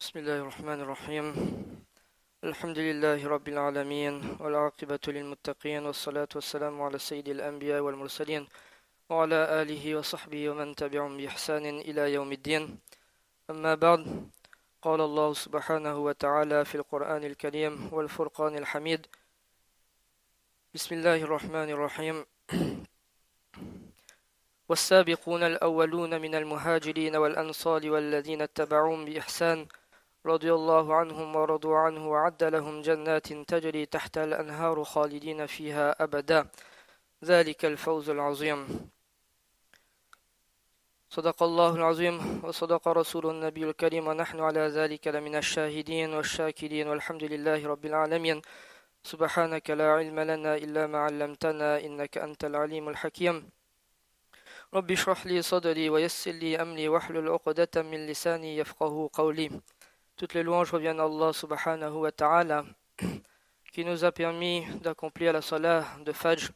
بسم الله الرحمن الرحيم الحمد لله رب العالمين والعاقبة للمتقين والصلاة والسلام على سيد الأنبياء والمرسلين وعلى آله وصحبه ومن تبعهم بإحسان إلى يوم الدين أما بعد قال الله سبحانه وتعالى في القرآن الكريم والفرقان الحميد بسم الله الرحمن الرحيم والسابقون الأولون من المهاجرين والأنصار والذين اتبعوهم بإحسان رضي الله عنهم ورضوا عنه وعد لهم جنات تجري تحت الأنهار خالدين فيها أبدا ذلك الفوز العظيم صدق الله العظيم وصدق رسول النبي الكريم ونحن على ذلك لمن الشاهدين والشاكرين والحمد لله رب العالمين سبحانك لا علم لنا إلا ما علمتنا إنك أنت العليم الحكيم رب اشرح لي صدري ويسر لي أمري واحلل عقدة من لساني يفقهوا قولي. Toutes les louanges reviennent à Allah subhanahu wa ta'ala qui nous a permis d'accomplir la salat de Fajr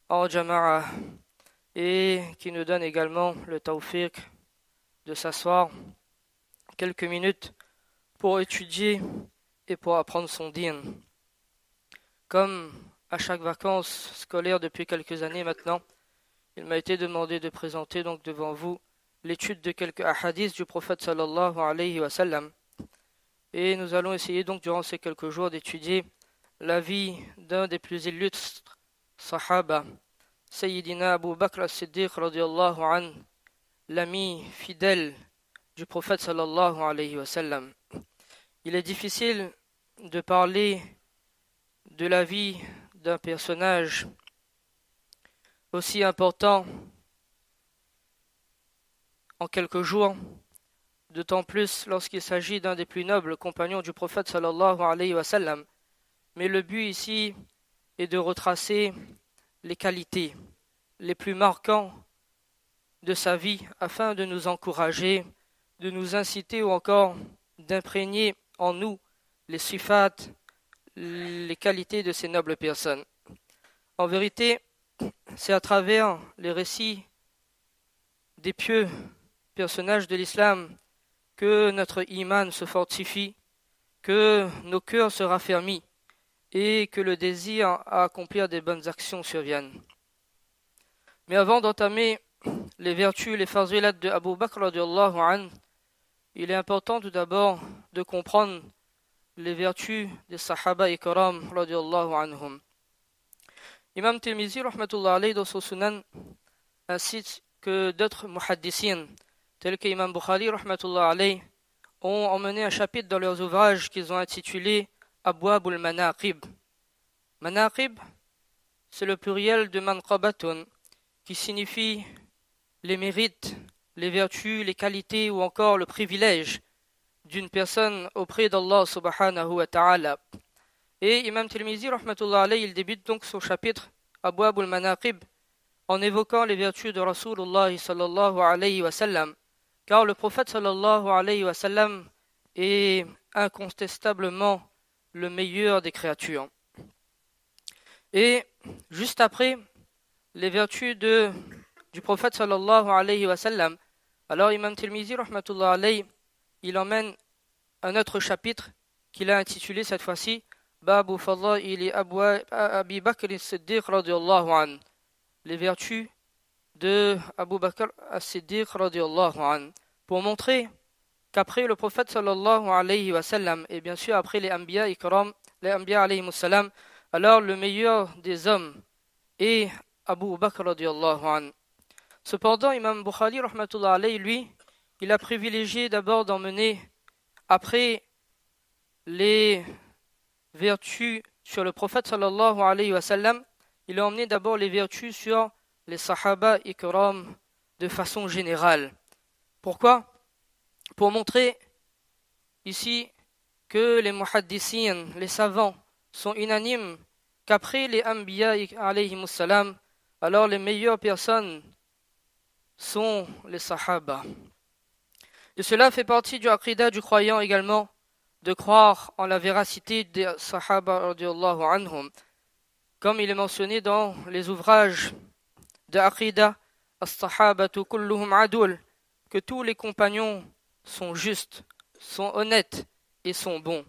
en jama'a et qui nous donne également le tawfiq de s'asseoir quelques minutes pour étudier et pour apprendre son din. Comme à chaque vacances scolaires depuis quelques années maintenant, il m'a été demandé de présenter donc devant vous l'étude de quelques ahadiths du prophète sallallahu alayhi wa sallam. Et nous allons essayer donc durant ces quelques jours d'étudier la vie d'un des plus illustres sahaba, Sayyidina Abu Bakr as-Siddiq radiyallahu anhu, l'ami fidèle du prophète sallallahu alayhi wa sallam. Il est difficile de parler de la vie d'un personnage aussi important en quelques jours, d'autant plus lorsqu'il s'agit d'un des plus nobles compagnons du prophète sallallahu alayhi wa sallam. Mais le but ici est de retracer les qualités les plus marquantes de sa vie afin de nous encourager, de nous inciter ou encore d'imprégner en nous les sifat, les qualités de ces nobles personnes. En vérité, c'est à travers les récits des pieux personnages de l'islam que notre iman se fortifie, que nos cœurs se raffermissent et que le désir à accomplir des bonnes actions survienne. Mais avant d'entamer les vertus, les fazilat de Abu Bakr radiyallahu anhu, il est important tout d'abord de comprendre les vertus des sahaba ikram radiyallahu anhum. Imam Tirmizi rahmatullah alayhi dans son sunan ainsi que d'autres muhaddisines tels que Imam Bukhari rahmatullah alayhi ont emmené un chapitre dans leurs ouvrages qu'ils ont intitulé Abwab al-Manaqib. Manaqib, c'est le pluriel de manqabatun, qui signifie les mérites, les vertus, les qualités ou encore le privilège d'une personne auprès d'Allah subhanahu wa ta'ala. Et Imam Tirmizi rahmatullah alayhi, il débute donc son chapitre Abwab al-Manaqib en évoquant les vertus de Rasulullah sallallahu alayhi wa sallam, car le prophète sallallahu alayhi wa sallam est incontestablement le meilleur des créatures. Et juste après les vertus du prophète sallallahu alayhi wa sallam, alors Imam Tirmizi rahmatullah alayhi, il emmène un autre chapitre qu'il a intitulé cette fois-ci Babu Fadaili Abi Bakr as-Siddiq radiyallahu anhu, les vertus de Abu Bakr as-Siddiq radiyallahu anhu, pour montrer qu'après le prophète sallallahu alayhi wa sallam et bien sûr après les Anbiya ikram, les Anbiya alayhi salam, alors le meilleur des hommes est Abu Bakr radiyallahu anhu. Cependant, Imam Bukhari rahmatullah alayhi, lui, il a privilégié d'abord d'emmener après les vertus sur le prophète sallallahu alayhi wa sallam, il a emmené d'abord les vertus sur les sahaba ikram de façon générale. Pourquoi? Pour montrer ici que les muhaddisines, les savants, sont unanimes qu'après les anbiya alayhi salam, alors les meilleures personnes sont les sahaba. Et cela fait partie du aqidah du croyant également, de croire en la véracité des sahaba radiyallahu anhum, comme il est mentionné dans les ouvrages de aqidah as-sahabatu kulluhum adul, que tous les compagnons sont justes, sont honnêtes et sont bons.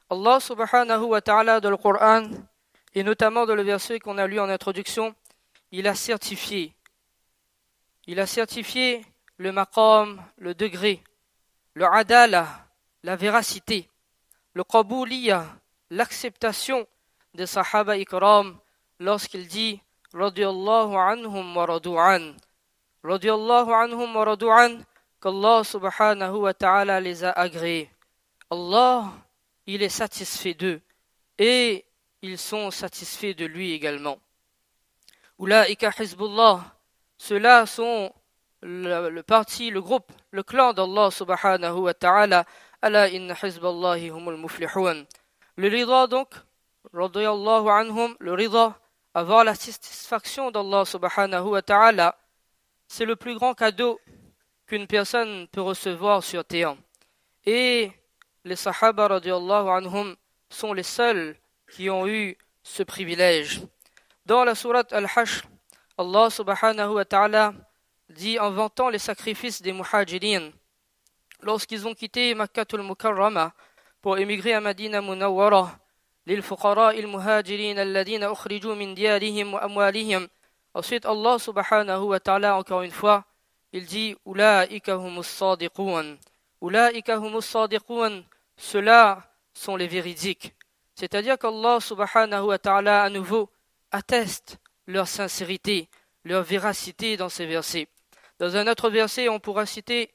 Allah subhanahu wa ta'ala dans le Coran, et notamment dans le verset qu'on a lu en introduction, il a certifié le maqam, le degré, le adala, la véracité, le qabouliya, l'acceptation des sahaba ikram lorsqu'il dit radiyallahu anhum wa radu'an. Radiyallahu anhum wa radu'an, qu'Allah subhanahu wa ta'ala les a agréés. Allah, il est satisfait d'eux et ils sont satisfaits de lui également. Ulaika hizbullah, ceux-là sont le parti, le groupe, le clan d'Allah subhanahu wa ta'ala. Ala inna hizballahi humul muflihun. Le rida donc, radiyallahu anhum, le rida, avoir la satisfaction d'Allah subhanahu wa ta'ala, c'est le plus grand cadeau qu'une personne peut recevoir sur terre. Et les sahaba radiyallahu anhum sont les seuls qui ont eu ce privilège. Dans la sourate Al-Hashr, Allah subhanahu wa ta'ala dit en vantant les sacrifices des muhajirin lorsqu'ils ont quitté Makkatul Mukarrama pour émigrer à Madina Munawwara, للفقراء المهاجرين الذين أخرجوا من ديارهم وأموالهم. Ensuite Allah subhanahu wa ta'ala encore une fois il dit Ulaika humus sadiqun. Ulaika humus sadiqun, ceux-là sont les véridiques. C'est-à-dire qu'Allah subhanahu wa ta'ala à nouveau atteste leur sincérité, leur véracité dans ces versets. Dans un autre verset, on pourra citer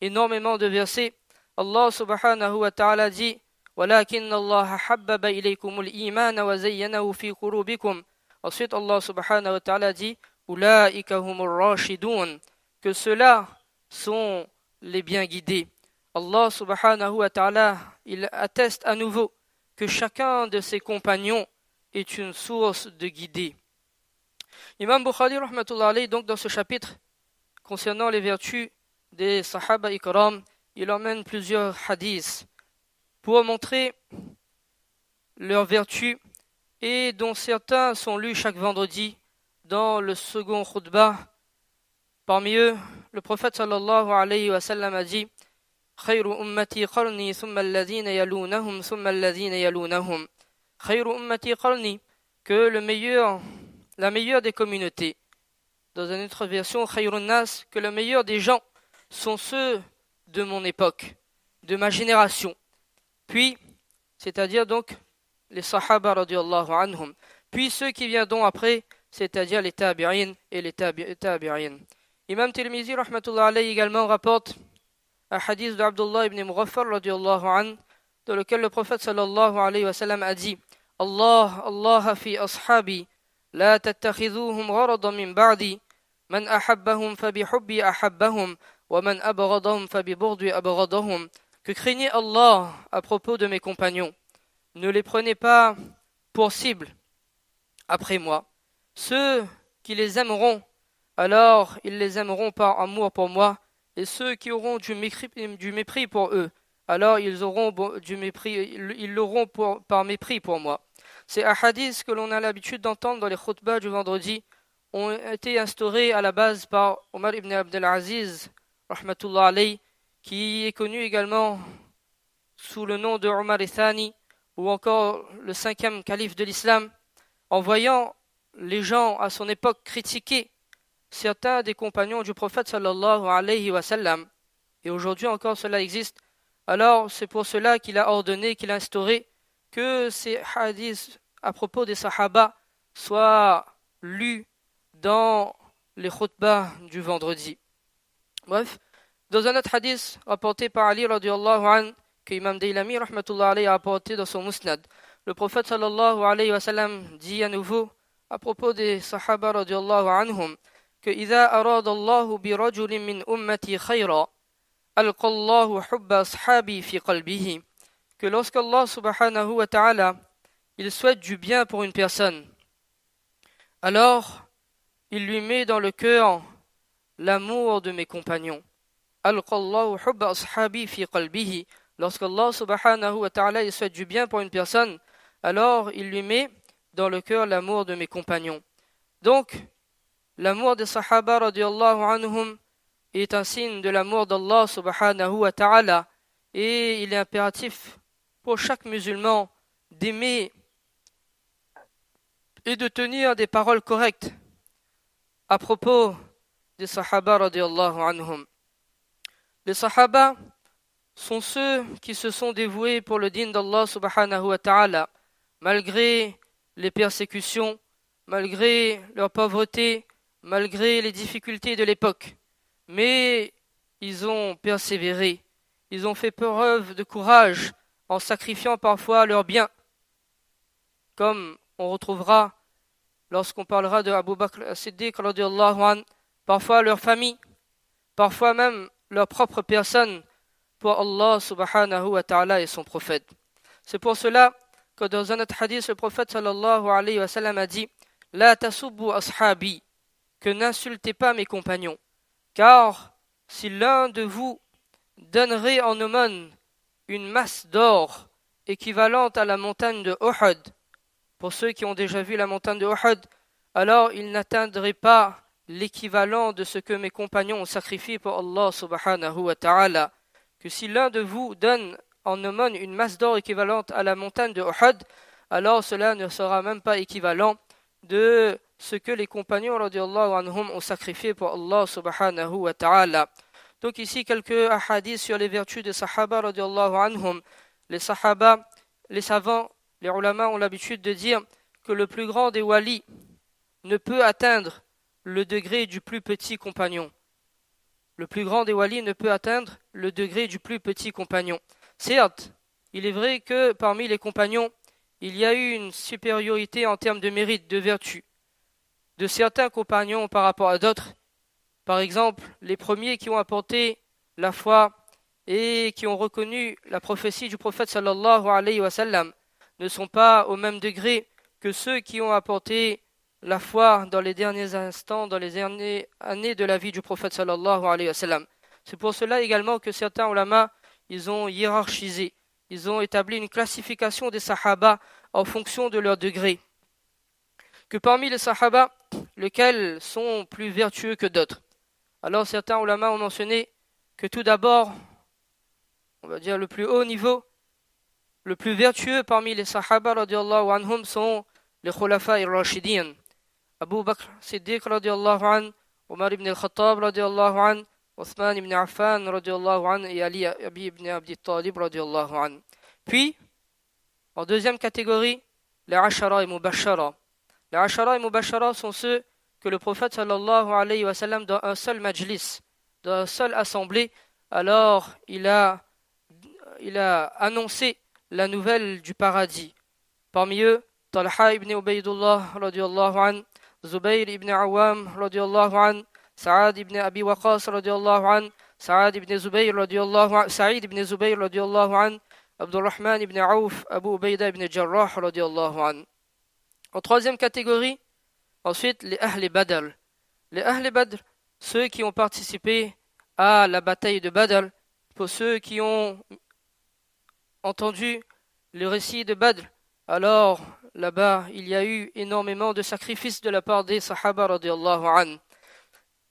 énormément de versets. Allah subhanahu wa ta'ala dit وَلَكِنَّ اللَّهَ حَبَّبَ إِلَيْكُمُ الْإِيمَانَ وَزَيَّنَهُ فِي قُلُوبِكُمْ. Ensuite Allah subhanahu wa ta'ala dit أُولَٰئِكَ هُمُ الرَّاشِدُونَ, que ceux-là sont les bien guidés. Allah subhanahu wa ta'ala il atteste à nouveau que chacun de ses compagnons est une source de guidée. Imam Bukhari rahmatullah alayhi, donc dans ce chapitre concernant les vertus des sahaba ikram, il emmène plusieurs hadiths pour montrer leurs vertus et dont certains sont lus chaque vendredi dans le second khutbah. Parmi eux, le prophète sallallahu alayhi wa sallam a dit خير أمتي قرني ثم الذين يلونهم ثم الذين يلونهم. خير أمتي قرني, que la meilleure des communautés. Dans une autre version, خير الناس, que le meilleur des gens sont ceux de mon époque, de ma génération. Puis, c'est-à-dire donc les sahaba radiyallahu anhum. Puis ceux qui viendront après, c'est-à-dire les tabi'in et les tabi'in. Imam Tirmizi rahmatullah alayhi également rapporte un hadith d'Abdullah ibn Mughaffar radiyallahu anhu, dans lequel le prophète sallallahu alayhi wa sallam a dit Allah fi ashabi la tattakhidhuhum gharadan min ba'di man ahabbahum fa bihubbi ahabbahum wa man abghadahum fa bi bughdi abghadahum. Que craignez Allah à propos de mes compagnons, ne les prenez pas pour cible après moi. Ceux qui les aimeront, alors ils les aimeront par amour pour moi, et ceux qui auront du mépris pour eux, alors ils l'auront par mépris pour moi. Ces hadiths que l'on a l'habitude d'entendre dans les khutbahs du vendredi ont été instaurés à la base par Omar ibn Abdel Aziz, rahmatullah alayhi, qui est connu également sous le nom de Omar Thani, ou encore le 5e calife de l'islam. En voyant les gens à son époque critiquer certains des compagnons du prophète sallallahu alayhi wa sallam, et aujourd'hui encore cela existe, alors c'est pour cela qu'il a ordonné, qu'il a instauré que ces hadiths à propos des sahaba soient lus dans les khutbahs du vendredi. Bref, dans un autre hadith rapporté par Ali radiyallahu anhu, que Imam Daylami rahmatullah alayhi a rapporté dans son musnad, le prophète sallallahu alayhi wa sallam dit à nouveau à propos des sahaba radiyallahu anhum que إذا أراد الله برجل من أمتي خيرا ألقى الله حب أصحابي في قلبه, que lorsqu'Allah subhanahu wa ta'ala il souhaite du bien pour une personne, alors il lui met dans le cœur l'amour de mes compagnons. ألقى الله حب أصحابي في قلبه, lorsqu'Allah subhanahu wa ta'ala il souhaite du bien pour une personne, alors il lui met dans le cœur l'amour de mes compagnons. Donc l'amour des sahaba radiyallahu anhum est un signe de l'amour d'Allah subhanahu wa ta'ala, et il est impératif pour chaque musulman d'aimer et de tenir des paroles correctes à propos des Sahaba radiyallahu anhum. Les Sahaba sont ceux qui se sont dévoués pour le din d'Allah subhanahu wa ta'ala, malgré les persécutions, malgré leur pauvreté, malgré les difficultés de l'époque. Mais ils ont persévéré, ils ont fait preuve de courage en sacrifiant parfois leurs biens, comme on retrouvera lorsqu'on parlera de Abu Bakr as-Siddiq radiyallahu anhu, parfois leur famille, parfois même leur propre personne, pour Allah subhanahu wa ta'ala et son prophète. C'est pour cela que dans un autre hadith, le prophète sallallahu alayhi wa sallam a dit « La tasubbu ashabi » que n'insultez pas mes compagnons, car si l'un de vous donnerait en aumône une masse d'or équivalente à la montagne de Uhud, pour ceux qui ont déjà vu la montagne de Uhud, alors il n'atteindrait pas l'équivalent de ce que mes compagnons ont sacrifié pour Allah subhanahu wa ta'ala. Que si l'un de vous donne en aumône une masse d'or équivalente à la montagne de Uhud, alors cela ne sera même pas équivalent de ce que les compagnons radiyallahu anhum ont sacrifié pour Allah subhanahu wa ta'ala. Donc ici quelques hadiths sur les vertus des Sahaba radiyallahu anhum. Les Sahaba, les savants, les ulama ont l'habitude de dire que le plus grand des walis ne peut atteindre le degré du plus petit compagnon. Le plus grand des walis ne peut atteindre le degré du plus petit compagnon. Certes, il est vrai que parmi les compagnons, il y a eu une supériorité en termes de mérite, de vertu, de certains compagnons par rapport à d'autres. Par exemple, les premiers qui ont apporté la foi et qui ont reconnu la prophétie du prophète sallallahu alayhi wa sallam ne sont pas au même degré que ceux qui ont apporté la foi dans les derniers instants, dans les dernières années de la vie du prophète sallallahu alayhi wa sallam. C'est pour cela également que certains ulama, ils ont hiérarchisé, ils ont établi une classification des sahaba en fonction de leur degré. Que parmi les sahaba, lesquels sont plus vertueux que d'autres. Alors certains ulama ont mentionné que tout d'abord, on va dire le plus haut niveau, le plus vertueux parmi les sahaba radiyallahu anhum sont les khulafa ar-rashidin. Abu Bakr Siddiq radiyallahu anhu, Omar ibn al-Khattab radiyallahu anhu, Othman ibn Affan radiyallahu anhu et Ali ibn Abi Talib radiyallahu anhu. Puis, en deuxième catégorie, les Ashara et Mubashara. Les Ashara et Mubashara sont ceux que le prophète sallallahu alayhi wa sallam, dans un seul majlis, dans une seule assemblée, alors il a annoncé la nouvelle du paradis. Parmi eux, Talha ibn Ubaydullah radiyallahu anhu, Zubayr ibn Awam radiyallahu anhu, Sa'ad ibn Abi Waqas radiyallahu anhu, Sa'id ibn Zubayr radiyallahu anhu, Abdurrahman ibn Auf, Abu Ubayda ibn Jarrah radiyallahu anhu. En troisième catégorie, ensuite les Ahl Badr. Les Ahl Badr, ceux qui ont participé à la bataille de Badr, pour ceux qui ont entendu le récit de Badr, alors là-bas il y a eu énormément de sacrifices de la part des Sahaba radiyallahu anhu.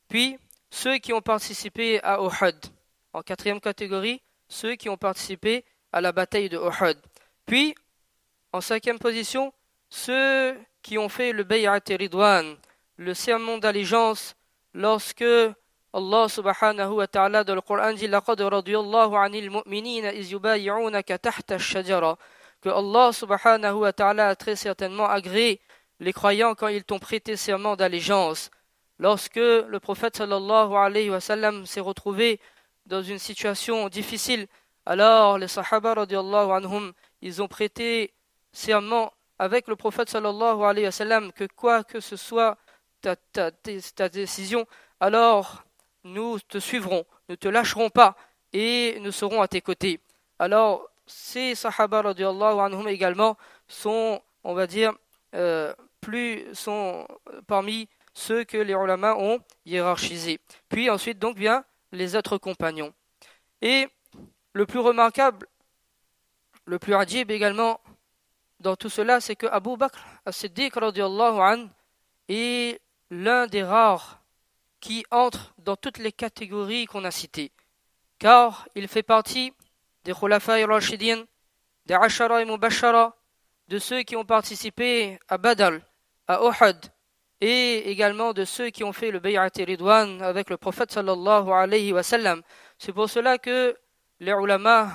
Puis ceux qui ont participé à Uhud. En quatrième catégorie, ceux qui ont participé à la bataille de Uhud. Puis en cinquième position, ceux qui ont fait le Bay'at Ridwan, le serment d'allégeance, lorsque Allah subhanahu wa ta'ala dans le Coran dit laqad radiyallahu 'anil mu'minina iz yubay'unaka tahta ash-shajara, que Allah subhanahu wa ta'ala a très certainement agréé les croyants quand ils t'ont prêté serment d'allégeance. Lorsque le prophète sallallahu alayhi wa sallam s'est retrouvé dans une situation difficile, alors les sahaba radiyallahu anhum, ils ont prêté serment avec le prophète sallallahu alayhi wa sallam que quoi que ce soit ta décision, alors nous te suivrons, ne te lâcherons pas et nous serons à tes côtés. Alors ces sahaba radiyallahu anhum également sont, on va dire, sont parmi ceux que les ulama ont hiérarchisés. Puis ensuite donc vient les autres compagnons. Et le plus remarquable, le plus adjib également dans tout cela, c'est que Abu Bakr as-Siddiq radiyallahu anhu est l'un des rares qui entre dans toutes les catégories qu'on a citées, car il fait partie des Khulafa Rashidin, des Ashara et Mubashara, de ceux qui ont participé à Badr, à Uhud, et également de ceux qui ont fait le Bay'at Ridwan avec le prophète sallallahu alayhi wa sallam. C'est pour cela que les ulama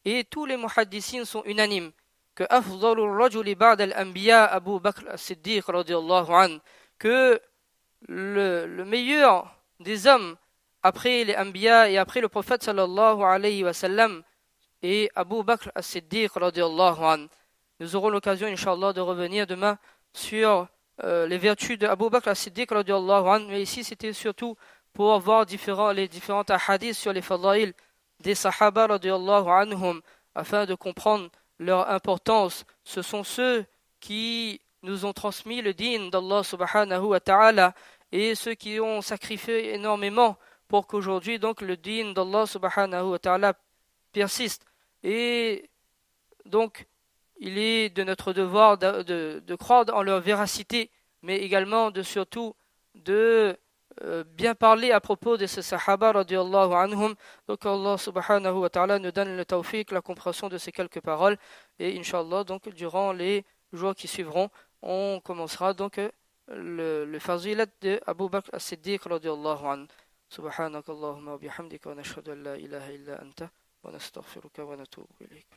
et tous les muhaddissines sont unanimes que afdalur rajuli ba'da al-anbiya Abu Bakr as-Siddiq radiyallahu anhu, que le meilleur des hommes après les anbiya et après le prophète sallallahu alayhi wa sallam est Abu Bakr as-Siddiq radiyallahu anhu. Nous aurons l'occasion inshallah de revenir demain sur les vertus de Abu Bakr as-Siddiq radiyallahu anhu, mais ici c'était surtout pour voir les différents hadiths sur les fadaïl des sahaba radiyallahu anhum, afin de comprendre leur importance. Ce sont ceux qui nous ont transmis le din d'Allah subhanahu wa ta'ala et ceux qui ont sacrifié énormément pour qu'aujourd'hui donc le din d'Allah subhanahu wa ta'ala persiste. Et donc il est de notre devoir de croire en leur véracité, mais également surtout de bien parler à propos de ces sahaba radiallahu anhum. Donc Allah subhanahu wa ta'ala nous donne le tawfiq, la compréhension de ces quelques paroles, et inshallah donc durant les jours qui suivront on commencera donc le fazilat de Abu Bakr as-Siddiq radiallahu anhu. Subhanakallahumma wa bihamdika wa nashhadu an la ilaha illa anta wa nastaghfiruka wa natubu ilayk.